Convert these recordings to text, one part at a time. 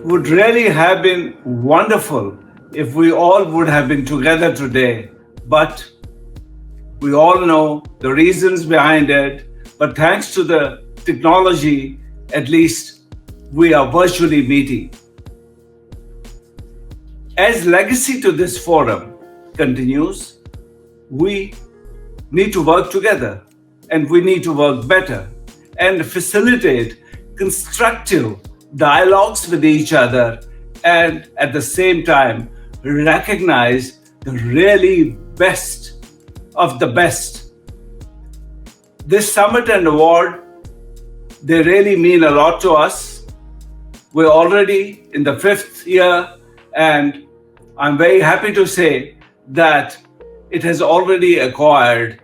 would really have been wonderful if we all would have been together today, but we all know the reasons behind it. But thanks to the technology, at least we are virtually meeting. As legacy to this forum continues, we need to work together and we need to work better and facilitate constructive dialogues with each other and at the same time recognize the really best of the best. This summit and award, they really mean a lot to us. We're already in the 5th year, and I'm very happy to say that it has already acquired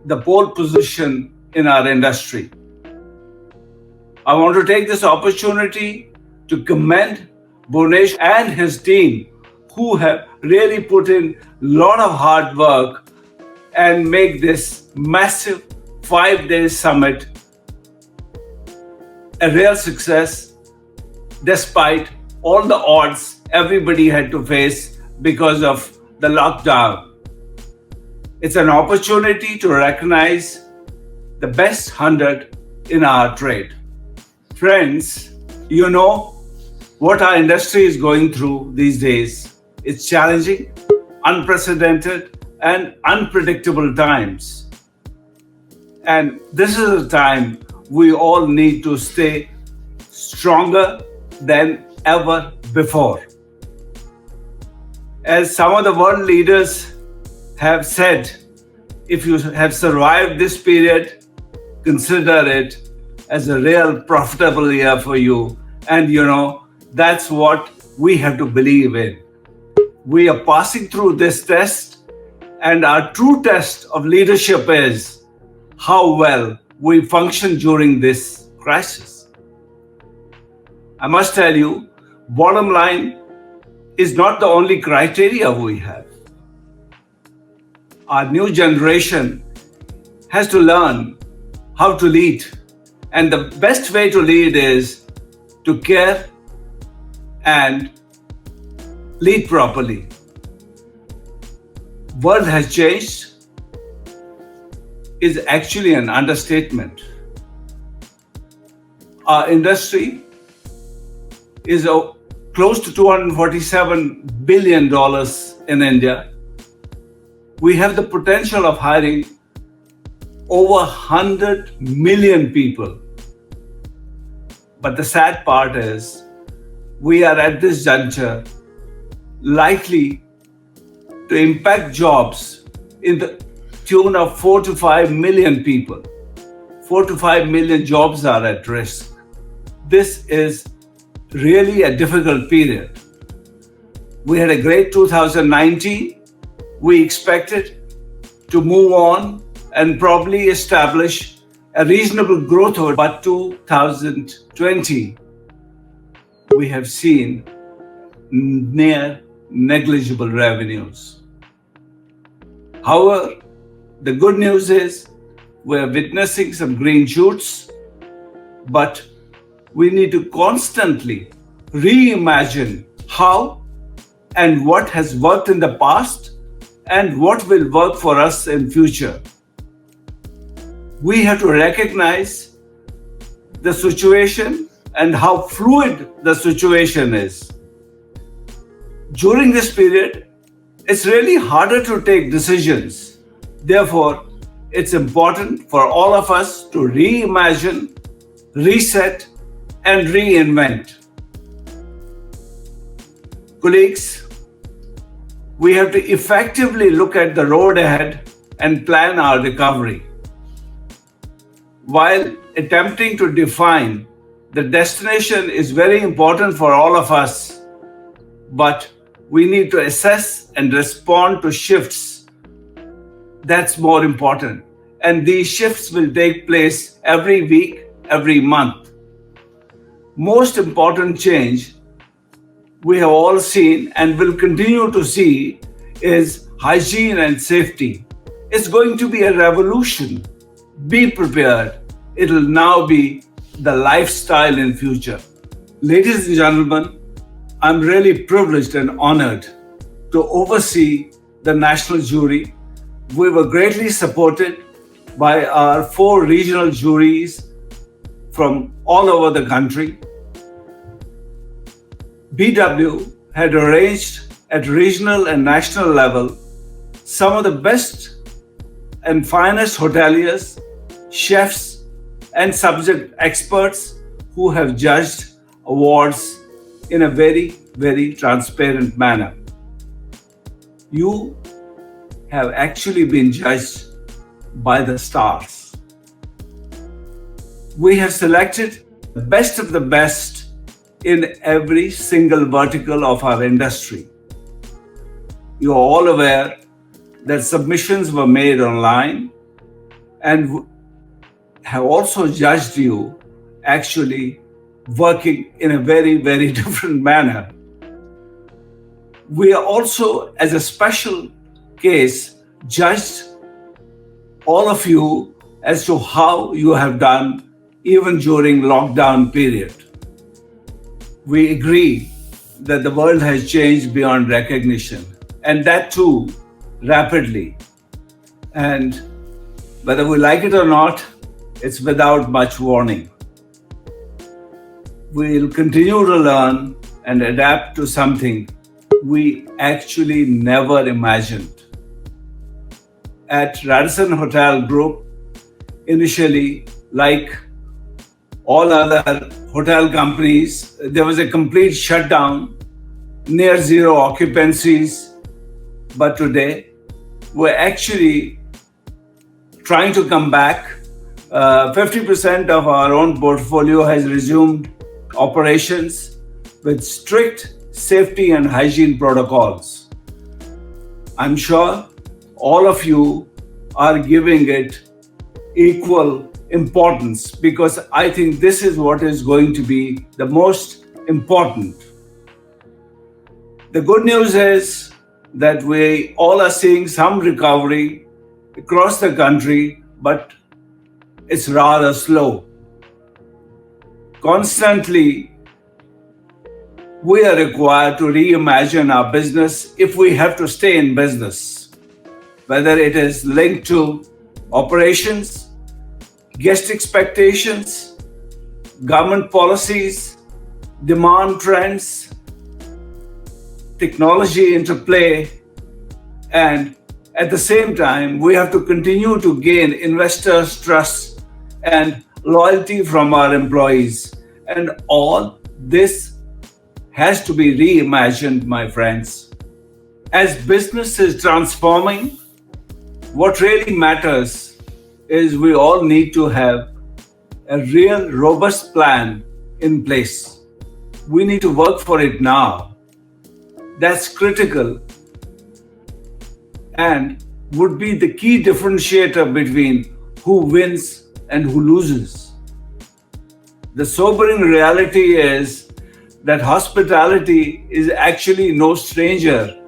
the pole position in our industry. I want to take this opportunity to commend Bhunesh and his team, who have really put in a lot of hard work and make this massive 5-day summit a real success despite all the odds everybody had to face because of the lockdown. It's an opportunity to recognize the best 100 in our trade. Friends, you know what our industry is going through these days. It's challenging, unprecedented, and unpredictable times. And this is a time we all need to stay stronger than ever before. As some of the world leaders have said, if you have survived this period, consider it as a real profitable year for you. And that's what we have to believe in. We are passing through this test, and our true test of leadership is how well we function during this crisis. I must tell you, bottom line is not the only criteria we have. Our new generation has to learn how to lead. And the best way to lead is to care and lead properly. World has changed is actually an understatement. Our industry is close to $247 billion in India. We have the potential of hiring over 100 million people. But the sad part is, we are at this juncture likely to impact jobs in the tune of 4 to 5 million people. 4 to 5 million jobs are at risk. This is really a difficult period. We had a great 2019. We expected to move on and probably establish a reasonable growth over, but 2020, we have seen near negligible revenues. However, the good news is we're witnessing some green shoots, but we need to constantly reimagine how and what has worked in the past and what will work for us in future. We have to recognize the situation and how fluid the situation is. During this period, it's really harder to take decisions. Therefore, it's important for all of us to reimagine, reset, and reinvent. Colleagues, we have to effectively look at the road ahead and plan our recovery. While attempting to define the destination is very important for all of us, but we need to assess and respond to shifts. That's more important. And these shifts will take place every week, every month. Most important change we have all seen and will continue to see is hygiene and safety. It's going to be a revolution. Be prepared. It will now be the lifestyle in future. Ladies and gentlemen, I'm really privileged and honored to oversee the national jury. We were greatly supported by our 4 regional juries from all over the country. BW had arranged at regional and national level some of the best and finest hoteliers, chefs, and subject experts who have judged awards in a very, very transparent manner. You have actually been judged by the stars. We have selected the best of the best in every single vertical of our industry. You are all aware that submissions were made online and have also judged you actually working in a very, very different manner. We are also, as a special case, judged all of you as to how you have done even during lockdown period. We agree that the world has changed beyond recognition, and that too rapidly. And whether we like it or not, it's without much warning. We'll continue to learn and adapt to something we actually never imagined. At Radisson Hotel Group, initially, like all other hotel companies, there was a complete shutdown, near zero occupancies. But today, we're actually trying to come back. 50% of our own portfolio has resumed operations with strict safety and hygiene protocols. I'm sure all of you are giving it equal importance because I think this is what is going to be the most important. The good news is that we all are seeing some recovery across the country, but it's rather slow. Constantly, we are required to reimagine our business if we have to stay in business, whether it is linked to operations, guest expectations, government policies, demand trends, technology interplay, and at the same time, we have to continue to gain investors' trust and loyalty from our employees. And all this has to be reimagined, my friends. As business is transforming, what really matters is we all need to have a real robust plan in place. We need to work for it now. That's critical and would be the key differentiator between who wins and who loses. The sobering reality is that hospitality is actually no stranger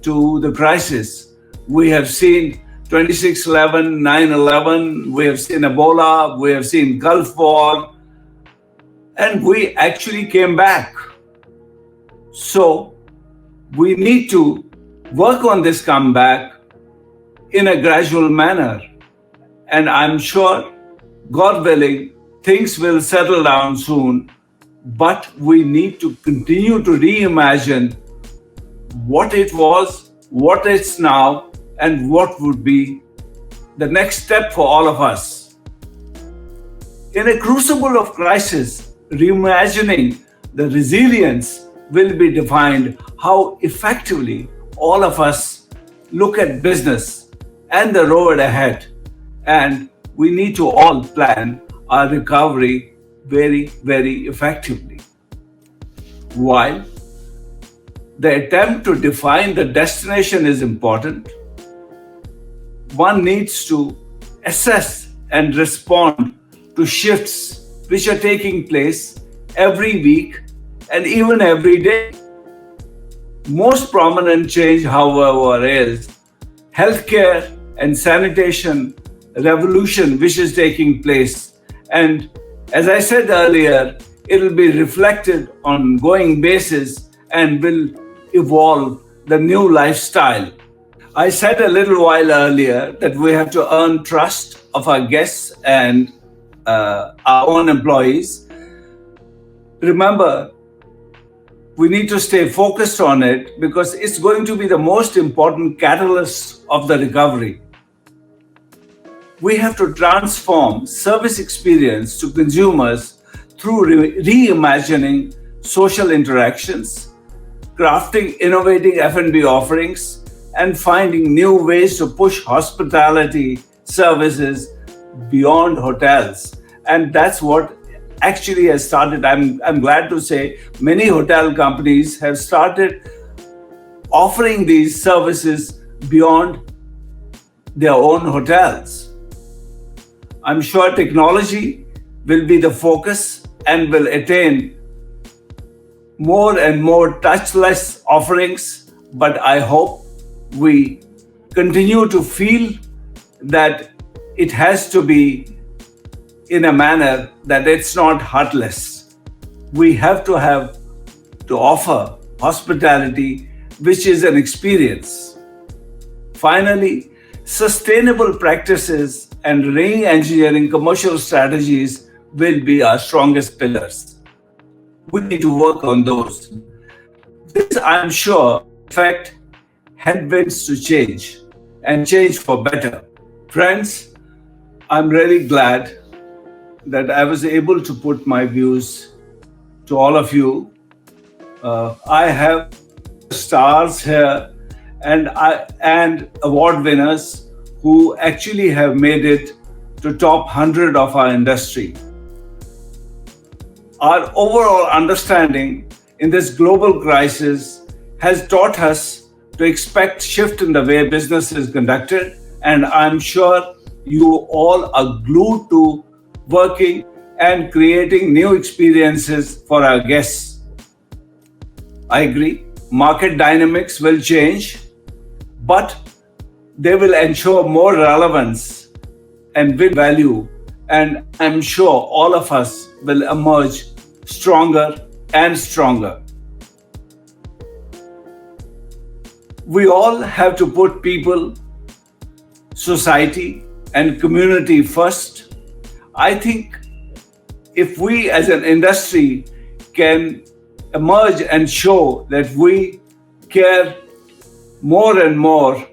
to the crisis. We have seen 26/11, 9/11, we have seen Ebola, we have seen Gulf War, and we actually came back. So we need to work on this comeback in a gradual manner. And I'm sure, God willing, things will settle down soon, but we need to continue to reimagine what it was, what it's now, and what would be the next step for all of us. In a crucible of crisis, reimagining the resilience will be defined how effectively all of us look at business and the road ahead. And we need to all plan our recovery very, very effectively. While the attempt to define the destination is important, one needs to assess and respond to shifts which are taking place every week and even every day. Most prominent change, however, is healthcare and sanitation revolution which is taking place. And as I said earlier, it will be reflected on an ongoing basis and will evolve the new lifestyle. I said a little while earlier that we have to earn trust of our guests and our own employees. Remember, we need to stay focused on it because it's going to be the most important catalyst of the recovery. We have to transform service experience to consumers through reimagining social interactions, crafting innovative F&B offerings, and finding new ways to push hospitality services beyond hotels. And that's what actually has started. I'm glad to say many hotel companies have started offering these services beyond their own hotels. I'm sure technology will be the focus and will attain more and more touchless offerings, but I hope we continue to feel that it has to be in a manner that it's not heartless. We have to offer hospitality, which is an experience. Finally, sustainable practices and re-engineering commercial strategies will be our strongest pillars. We need to work on those. This, I'm sure, affect headwinds to change and change for better. Friends, I'm really glad that I was able to put my views to all of you. I have stars here and award winners who actually have made it to top 100 of our industry. Our overall understanding in this global crisis has taught us to expect shift in the way business is conducted, and I'm sure you all are glued to working and creating new experiences for our guests. I agree, market dynamics will change, but they will ensure more relevance and with value, and I'm sure all of us will emerge stronger and stronger. We all have to put people, society, and community first. I think if we as an industry can emerge and show that we care more and more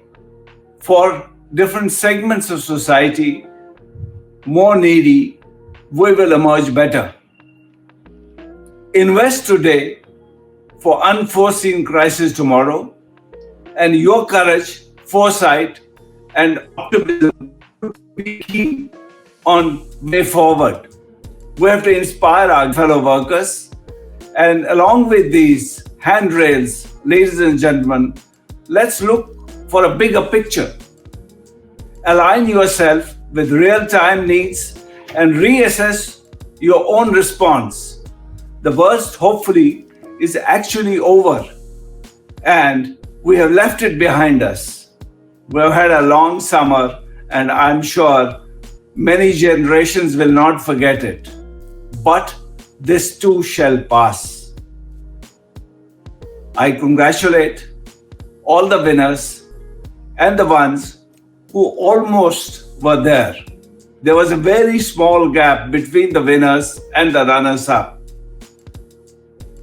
for different segments of society, more needy, we will emerge better. Invest today for unforeseen crisis tomorrow, and your courage, foresight, and optimism will be key on way forward. We have to inspire our fellow workers, and along with these handrails, ladies and gentlemen, let's look for a bigger picture. Align yourself with real-time needs and reassess your own response. The worst, hopefully, is actually over, and we have left it behind us. We have had a long summer, and I'm sure many generations will not forget it. But this too shall pass. I congratulate all the winners and the ones who almost were there. There was a very small gap between the winners and the runners-up.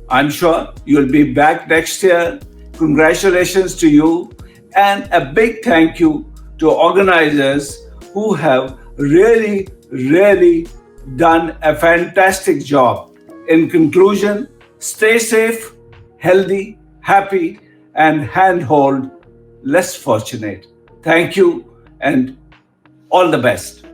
I'm sure you'll be back next year. Congratulations to you, and a big thank you to organizers who have really done a fantastic job. In conclusion, stay safe, healthy, happy, and handhold less fortunate. Thank you and all the best.